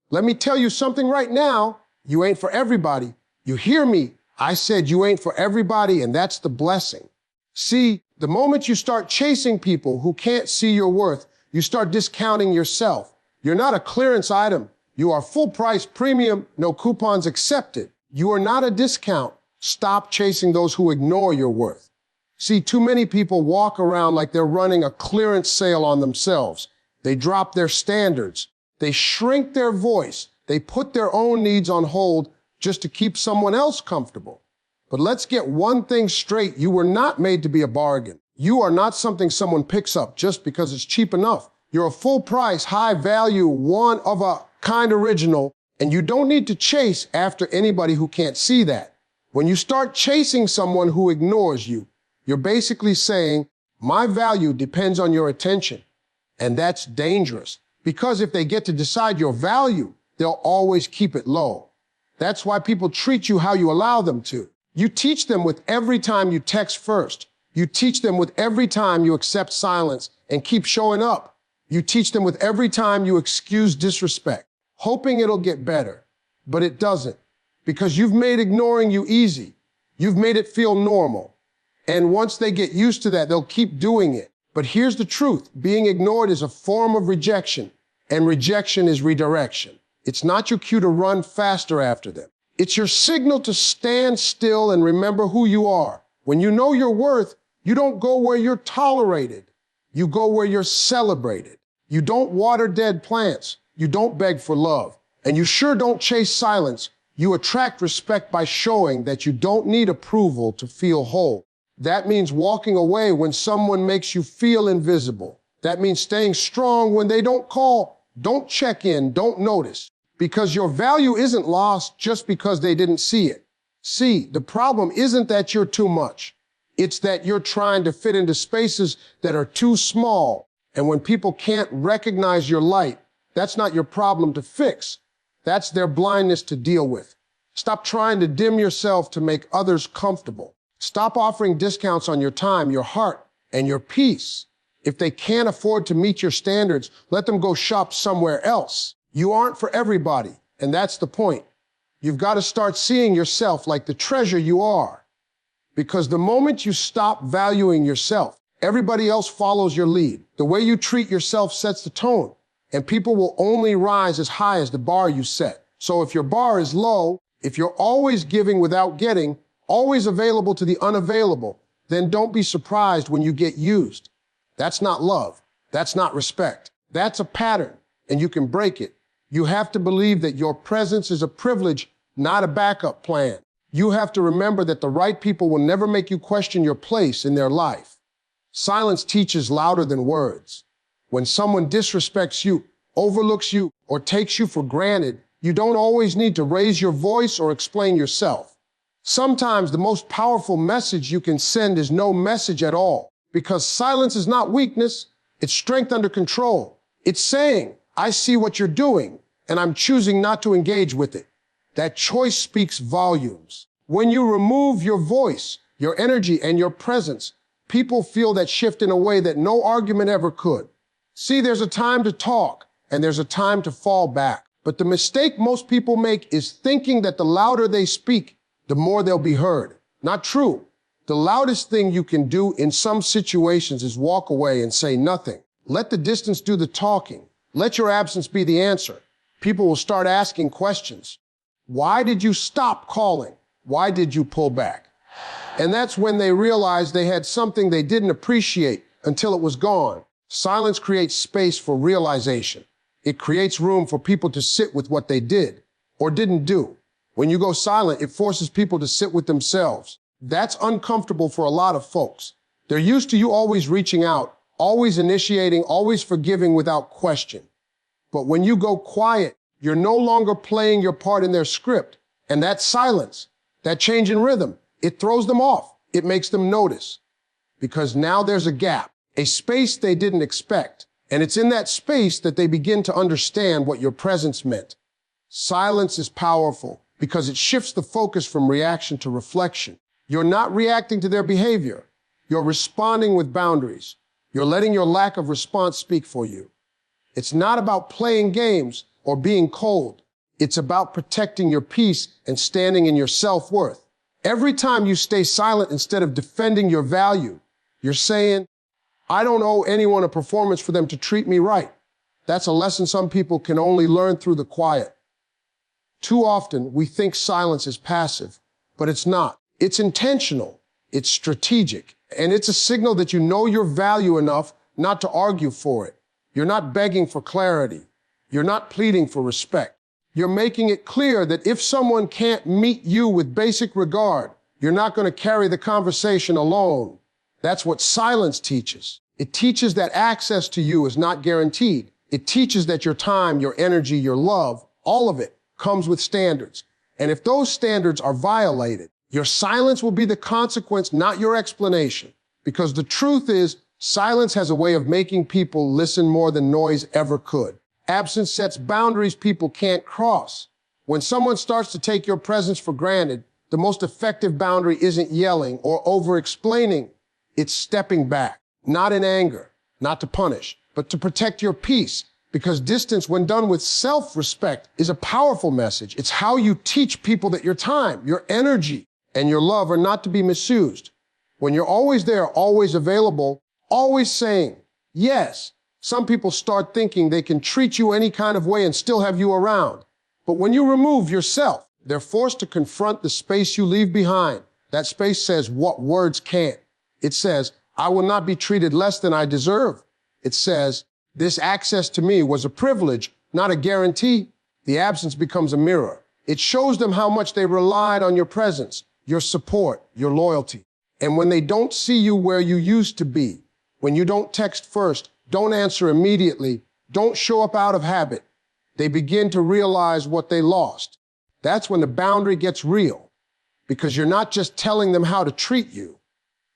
Let me tell you something right now. You ain't for everybody. You hear me? I said you ain't for everybody, and that's the blessing. See, the moment you start chasing people who can't see your worth, you start discounting yourself. You're not a clearance item. You are full price premium, no coupons accepted. You are not a discount. Stop chasing those who ignore your worth. See, too many people walk around like they're running a clearance sale on themselves. They drop their standards. They shrink their voice. They put their own needs on hold just to keep someone else comfortable. But let's get one thing straight. You were not made to be a bargain. You are not something someone picks up just because it's cheap enough. You're a full price, high value, one of a kind original, and you don't need to chase after anybody who can't see that. When you start chasing someone who ignores you, you're basically saying, my value depends on your attention. And that's dangerous, because if they get to decide your value, they'll always keep it low. That's why people treat you how you allow them to. You teach them with every time you text first. You teach them with every time you accept silence and keep showing up. You teach them with every time you excuse disrespect, hoping it'll get better. But it doesn't, because you've made ignoring you easy. You've made it feel normal. And once they get used to that, they'll keep doing it. But here's the truth. Being ignored is a form of rejection, and rejection is redirection. It's not your cue to run faster after them. It's your signal to stand still and remember who you are. When you know your worth, you don't go where you're tolerated. You go where you're celebrated. You don't water dead plants. You don't beg for love. And you sure don't chase silence. You attract respect by showing that you don't need approval to feel whole. That means walking away when someone makes you feel invisible. That means staying strong when they don't call, don't check in, don't notice. Because your value isn't lost just because they didn't see it. See, the problem isn't that you're too much. It's that you're trying to fit into spaces that are too small. And when people can't recognize your light, that's not your problem to fix. That's their blindness to deal with. Stop trying to dim yourself to make others comfortable. Stop offering discounts on your time, your heart, and your peace. If they can't afford to meet your standards, let them go shop somewhere else. You aren't for everybody, and that's the point. You've got to start seeing yourself like the treasure you are. Because the moment you stop valuing yourself, everybody else follows your lead. The way you treat yourself sets the tone, and people will only rise as high as the bar you set. So if your bar is low, if you're always giving without getting, always available to the unavailable, then don't be surprised when you get used. That's not love. That's not respect. That's a pattern, and you can break it. You have to believe that your presence is a privilege, not a backup plan. You have to remember that the right people will never make you question your place in their life. Silence teaches louder than words. When someone disrespects you, overlooks you, or takes you for granted, you don't always need to raise your voice or explain yourself. Sometimes the most powerful message you can send is no message at all, because silence is not weakness, it's strength under control. It's saying, I see what you're doing, and I'm choosing not to engage with it. That choice speaks volumes. When you remove your voice, your energy, and your presence, people feel that shift in a way that no argument ever could. See, there's a time to talk, and there's a time to fall back. But the mistake most people make is thinking that the louder they speak, the more they'll be heard. Not true. The loudest thing you can do in some situations is walk away and say nothing. Let the distance do the talking. Let your absence be the answer. People will start asking questions. Why did you stop calling? Why did you pull back? And that's when they realize they had something they didn't appreciate until it was gone. Silence creates space for realization. It creates room for people to sit with what they did or didn't do. When you go silent, it forces people to sit with themselves. That's uncomfortable for a lot of folks. They're used to you always reaching out, always initiating, always forgiving without question. But when you go quiet, you're no longer playing your part in their script. And that silence, that change in rhythm, it throws them off. It makes them notice. Because now there's a gap, a space they didn't expect. And it's in that space that they begin to understand what your presence meant. Silence is powerful because it shifts the focus from reaction to reflection. You're not reacting to their behavior. You're responding with boundaries. You're letting your lack of response speak for you. It's not about playing games or being cold. It's about protecting your peace and standing in your self-worth. Every time you stay silent instead of defending your value, you're saying, I don't owe anyone a performance for them to treat me right. That's a lesson some people can only learn through the quiet. Too often, we think silence is passive, but it's not. It's intentional, it's strategic, and it's a signal that you know your value enough not to argue for it. You're not begging for clarity. You're not pleading for respect. You're making it clear that if someone can't meet you with basic regard, you're not going to carry the conversation alone. That's what silence teaches. It teaches that access to you is not guaranteed. It teaches that your time, your energy, your love, all of it comes with standards. And if those standards are violated, your silence will be the consequence, not your explanation. Because the truth is, silence has a way of making people listen more than noise ever could. Absence sets boundaries people can't cross. When someone starts to take your presence for granted, the most effective boundary isn't yelling or over-explaining. It's stepping back, not in anger, not to punish, but to protect your peace. Because distance, when done with self-respect, is a powerful message. It's how you teach people that your time, your energy, and your love are not to be misused. When you're always there, always available, always saying yes, some people start thinking they can treat you any kind of way and still have you around. But when you remove yourself, they're forced to confront the space you leave behind. That space says what words can't. It says, I will not be treated less than I deserve. It says, this access to me was a privilege, not a guarantee. The absence becomes a mirror. It shows them how much they relied on your presence, your support, your loyalty. And when they don't see you where you used to be, when you don't text first, don't answer immediately, don't show up out of habit, they begin to realize what they lost. That's when the boundary gets real, because you're not just telling them how to treat you,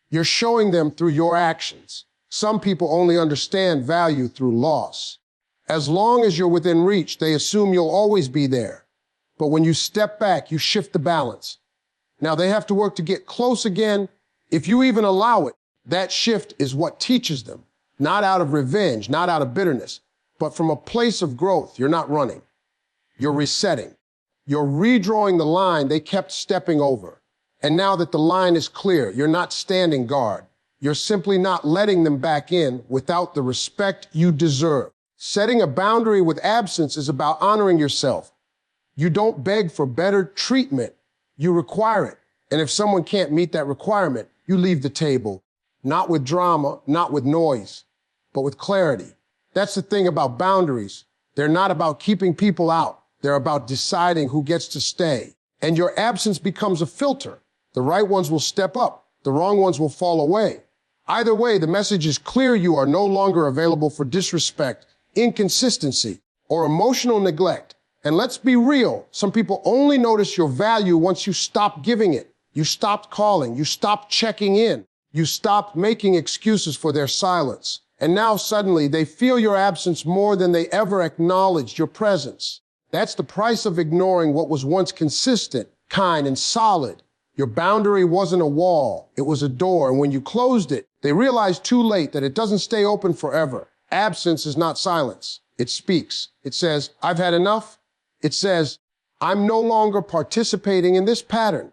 you're showing them through your actions. Some people only understand value through loss. As long as you're within reach, they assume you'll always be there. But when you step back, you shift the balance. Now they have to work to get close again. If you even allow it, that shift is what teaches them. Not out of revenge, not out of bitterness, but from a place of growth. You're not running. You're resetting. You're redrawing the line they kept stepping over. And now that the line is clear, you're not standing guard. You're simply not letting them back in without the respect you deserve. Setting a boundary with absence is about honoring yourself. You don't beg for better treatment. You require it. And if someone can't meet that requirement, you leave the table. Not with drama, not with noise, but with clarity. That's the thing about boundaries. They're not about keeping people out. They're about deciding who gets to stay. And your absence becomes a filter. The right ones will step up. The wrong ones will fall away. Either way, the message is clear. You are no longer available for disrespect, inconsistency, or emotional neglect. And let's be real. Some people only notice your value once you stop giving it. You stopped calling. You stopped checking in. You stopped making excuses for their silence. And now suddenly they feel your absence more than they ever acknowledged your presence. That's the price of ignoring what was once consistent, kind, and solid. Your boundary wasn't a wall, it was a door. And when you closed it, they realized too late that it doesn't stay open forever. Absence is not silence. It speaks. It says, I've had enough. It says, I'm no longer participating in this pattern.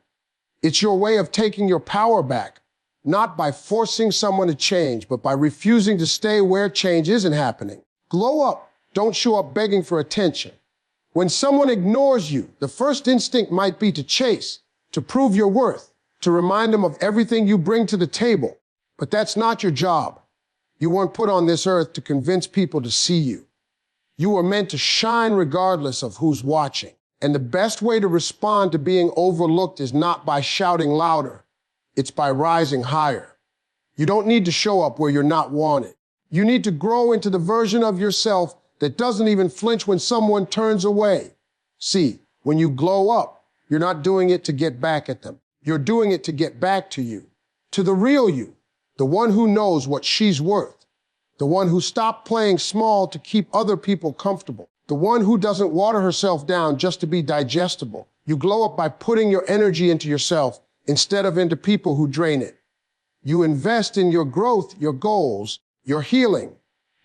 It's your way of taking your power back. Not by forcing someone to change, but by refusing to stay where change isn't happening. Glow up. Don't show up begging for attention. When someone ignores you, the first instinct might be to chase, to prove your worth, to remind them of everything you bring to the table. But that's not your job. You weren't put on this earth to convince people to see you. You were meant to shine regardless of who's watching. And the best way to respond to being overlooked is not by shouting louder. It's by rising higher. You don't need to show up where you're not wanted. You need to grow into the version of yourself that doesn't even flinch when someone turns away. See, when you glow up, you're not doing it to get back at them. You're doing it to get back to you, to the real you, the one who knows what she's worth, the one who stopped playing small to keep other people comfortable, the one who doesn't water herself down just to be digestible. You glow up by putting your energy into yourself instead of into people who drain it. You invest in your growth, your goals, your healing,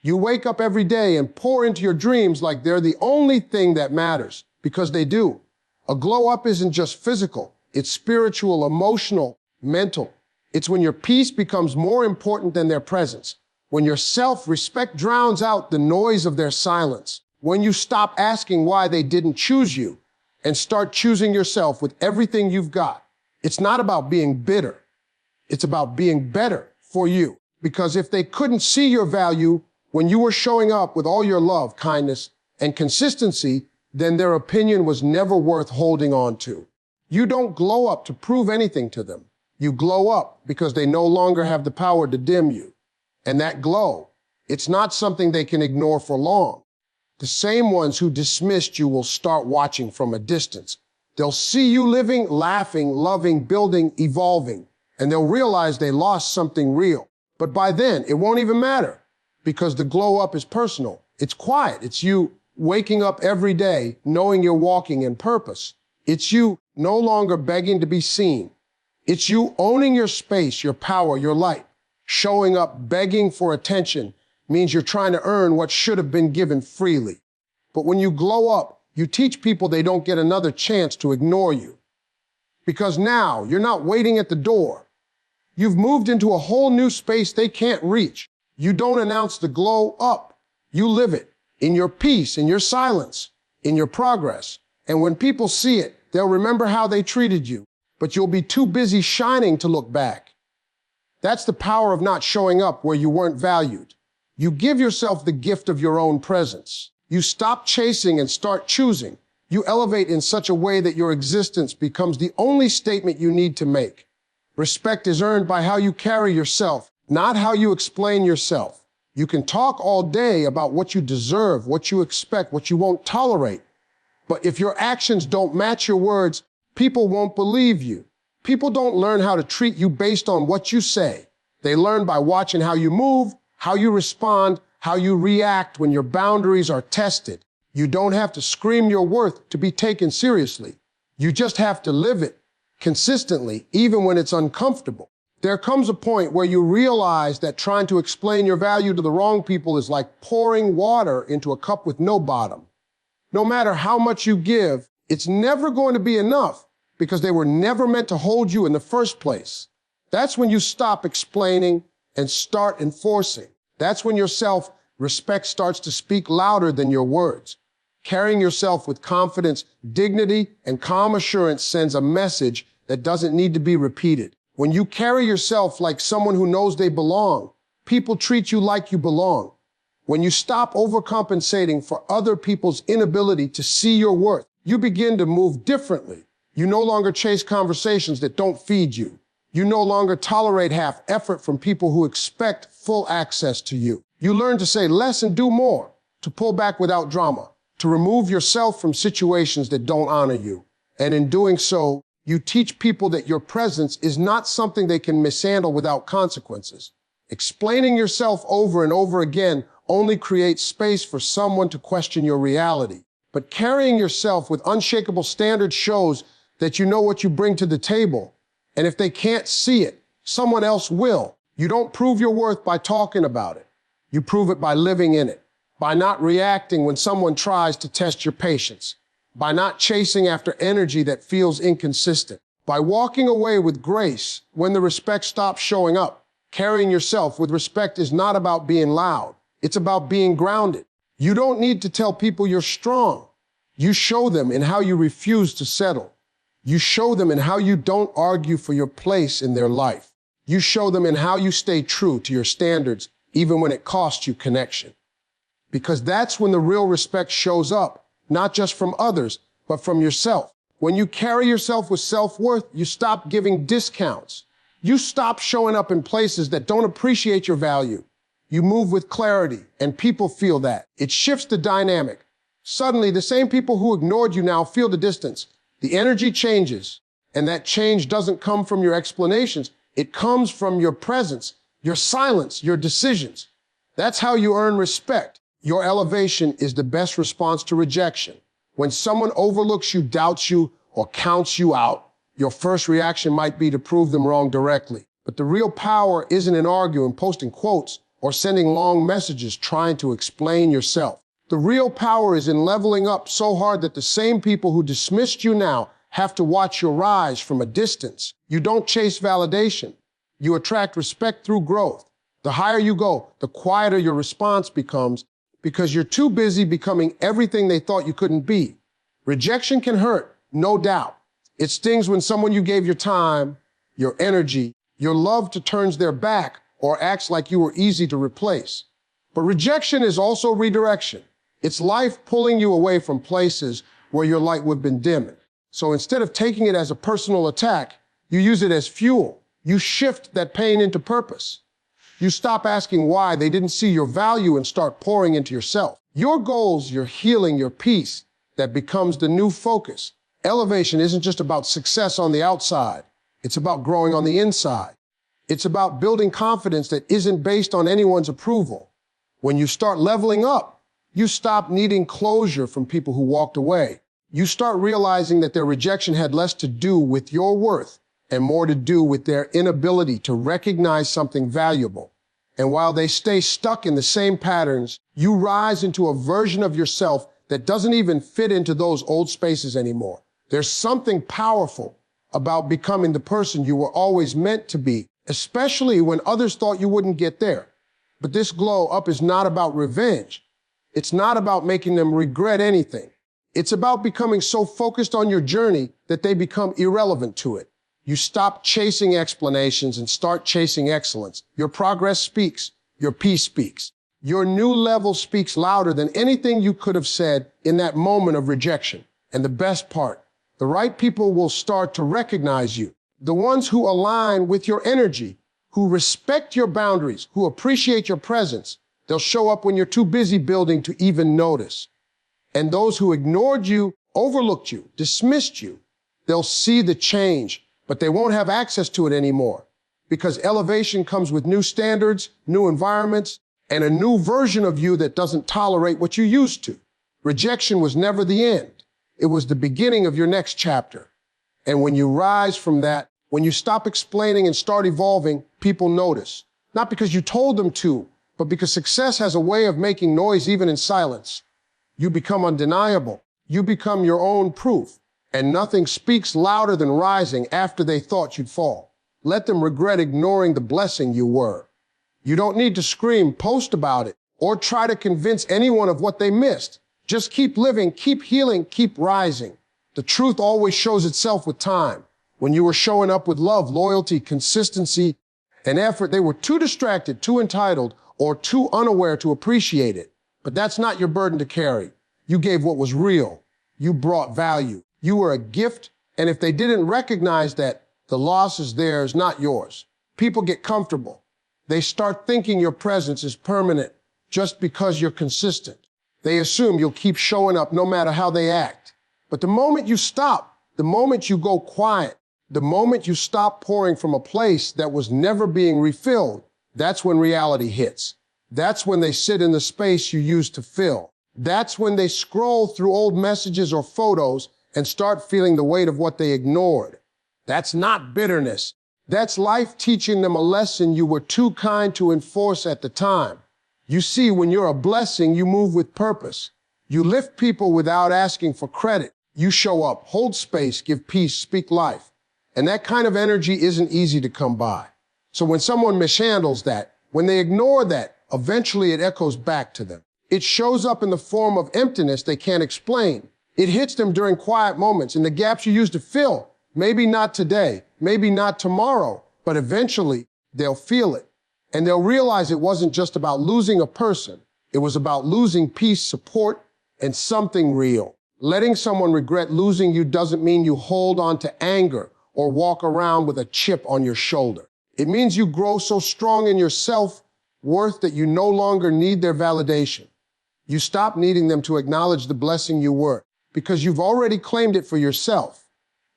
You wake up every day and pour into your dreams like they're the only thing that matters, because they do. A glow up isn't just physical, it's spiritual, emotional, mental. It's when your peace becomes more important than their presence, when your self-respect drowns out the noise of their silence, when you stop asking why they didn't choose you and start choosing yourself with everything you've got. It's not about being bitter. It's about being better for you. Because if they couldn't see your value when you were showing up with all your love, kindness, and consistency, then their opinion was never worth holding on to. You don't glow up to prove anything to them. You glow up because they no longer have the power to dim you. And that glow, it's not something they can ignore for long. The same ones who dismissed you will start watching from a distance. They'll see you living, laughing, loving, building, evolving, and they'll realize they lost something real. But by then, it won't even matter, because the glow up is personal. It's quiet. It's you waking up every day knowing you're walking in purpose. It's you no longer begging to be seen. It's you owning your space, your power, your light. Showing up begging for attention means you're trying to earn what should have been given freely. But when you glow up, you teach people they don't get another chance to ignore you. Because now you're not waiting at the door. You've moved into a whole new space they can't reach. You don't announce the glow up. You live it in your peace, in your silence, in your progress. And when people see it, they'll remember how they treated you, but you'll be too busy shining to look back. That's the power of not showing up where you weren't valued. You give yourself the gift of your own presence. You stop chasing and start choosing. You elevate in such a way that your existence becomes the only statement you need to make. Respect is earned by how you carry yourself, not how you explain yourself. You can talk all day about what you deserve, what you expect, what you won't tolerate. But if your actions don't match your words, people won't believe you. People don't learn how to treat you based on what you say. They learn by watching how you move, how you respond, how you react when your boundaries are tested. You don't have to scream your worth to be taken seriously. You just have to live it consistently, even when it's uncomfortable. There comes a point where you realize that trying to explain your value to the wrong people is like pouring water into a cup with no bottom. No matter how much you give, it's never going to be enough because they were never meant to hold you in the first place. That's when you stop explaining and start enforcing. That's when your self-respect starts to speak louder than your words. Carrying yourself with confidence, dignity, and calm assurance sends a message that doesn't need to be repeated. When you carry yourself like someone who knows they belong, people treat you like you belong. When you stop overcompensating for other people's inability to see your worth, you begin to move differently. You no longer chase conversations that don't feed you. You no longer tolerate half effort from people who expect full access to you. You learn to say less and do more, to pull back without drama, to remove yourself from situations that don't honor you. And in doing so, you teach people that your presence is not something they can mishandle without consequences. Explaining yourself over and over again only creates space for someone to question your reality. But carrying yourself with unshakable standards shows that you know what you bring to the table. And if they can't see it, someone else will. You don't prove your worth by talking about it. You prove it by living in it, by not reacting when someone tries to test your patience, by not chasing after energy that feels inconsistent, by walking away with grace when the respect stops showing up. Carrying yourself with respect is not about being loud. It's about being grounded. You don't need to tell people you're strong. You show them in how you refuse to settle. You show them in how you don't argue for your place in their life. You show them in how you stay true to your standards, even when it costs you connection. Because that's when the real respect shows up, not just from others, but from yourself. When you carry yourself with self-worth, you stop giving discounts. You stop showing up in places that don't appreciate your value. You move with clarity, and people feel that. It shifts the dynamic. Suddenly, the same people who ignored you now feel the distance. The energy changes, and that change doesn't come from your explanations. It comes from your presence, your silence, your decisions. That's how you earn respect. Your elevation is the best response to rejection. When someone overlooks you, doubts you, or counts you out, your first reaction might be to prove them wrong directly. But the real power isn't in arguing, posting quotes, or sending long messages trying to explain yourself. The real power is in leveling up so hard that the same people who dismissed you now have to watch your rise from a distance. You don't chase validation. You attract respect through growth. The higher you go, the quieter your response becomes because you're too busy becoming everything they thought you couldn't be. Rejection can hurt, no doubt. It stings when someone you gave your time, your energy, your love to turns their back or acts like you were easy to replace. But rejection is also redirection. It's life pulling you away from places where your light would have been dim. So instead of taking it as a personal attack, you use it as fuel. You shift that pain into purpose. You stop asking why they didn't see your value and start pouring into yourself. Your goals, your healing, your peace, that becomes the new focus. Elevation isn't just about success on the outside. It's about growing on the inside. It's about building confidence that isn't based on anyone's approval. When you start leveling up, you stop needing closure from people who walked away. You start realizing that their rejection had less to do with your worth and more to do with their inability to recognize something valuable. And while they stay stuck in the same patterns, you rise into a version of yourself that doesn't even fit into those old spaces anymore. There's something powerful about becoming the person you were always meant to be, especially when others thought you wouldn't get there. But this glow up is not about revenge. It's not about making them regret anything. It's about becoming so focused on your journey that they become irrelevant to it. You stop chasing explanations and start chasing excellence. Your progress speaks. Your peace speaks. Your new level speaks louder than anything you could have said in that moment of rejection. And the best part, the right people will start to recognize you. The ones who align with your energy, who respect your boundaries, who appreciate your presence. They'll show up when you're too busy building to even notice. And those who ignored you, overlooked you, dismissed you, they'll see the change, but they won't have access to it anymore because elevation comes with new standards, new environments, and a new version of you that doesn't tolerate what you used to. Rejection was never the end. It was the beginning of your next chapter. And when you rise from that, when you stop explaining and start evolving, people notice. Not because you told them to, but because success has a way of making noise even in silence. You become undeniable. You become your own proof. And nothing speaks louder than rising after they thought you'd fall. Let them regret ignoring the blessing you were. You don't need to scream, post about it, or try to convince anyone of what they missed. Just keep living, keep healing, keep rising. The truth always shows itself with time. When you were showing up with love, loyalty, consistency, and effort, they were too distracted, too entitled, or too unaware to appreciate it. But that's not your burden to carry. You gave what was real. You brought value. You were a gift, and if they didn't recognize that, the loss is theirs, not yours. People get comfortable. They start thinking your presence is permanent just because you're consistent. They assume you'll keep showing up no matter how they act. But the moment you stop, the moment you go quiet, the moment you stop pouring from a place that was never being refilled, that's when reality hits. That's when they sit in the space you used to fill. That's when they scroll through old messages or photos and start feeling the weight of what they ignored. That's not bitterness. That's life teaching them a lesson you were too kind to enforce at the time. You see, when you're a blessing, you move with purpose. You lift people without asking for credit. You show up, hold space, give peace, speak life. And that kind of energy isn't easy to come by. So when someone mishandles that, when they ignore that, eventually it echoes back to them. It shows up in the form of emptiness they can't explain. It hits them during quiet moments in the gaps you used to fill. Maybe not today, maybe not tomorrow, but eventually they'll feel it. And they'll realize it wasn't just about losing a person. It was about losing peace, support, and something real. Letting someone regret losing you doesn't mean you hold on to anger or walk around with a chip on your shoulder. It means you grow so strong in your self-worth that you no longer need their validation. You stop needing them to acknowledge the blessing you were because you've already claimed it for yourself.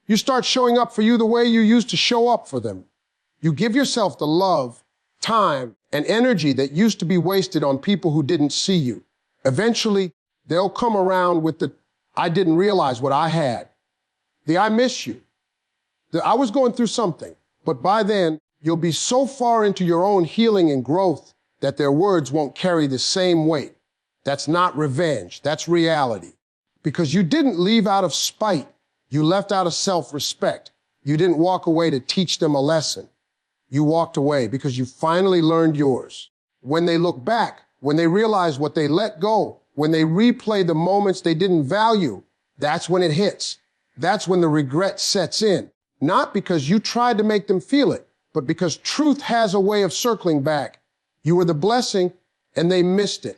You start showing up for you the way you used to show up for them. You give yourself the love, time, and energy that used to be wasted on people who didn't see you. Eventually, they'll come around with the, I didn't realize what I had. The I miss you. The I was going through something. But by then, you'll be so far into your own healing and growth that their words won't carry the same weight. That's not revenge, that's reality. Because you didn't leave out of spite, you left out of self-respect. You didn't walk away to teach them a lesson. You walked away because you finally learned yours. When they look back, when they realize what they let go, when they replay the moments they didn't value, that's when it hits. That's when the regret sets in. Not because you tried to make them feel it, but because truth has a way of circling back. You were the blessing and they missed it.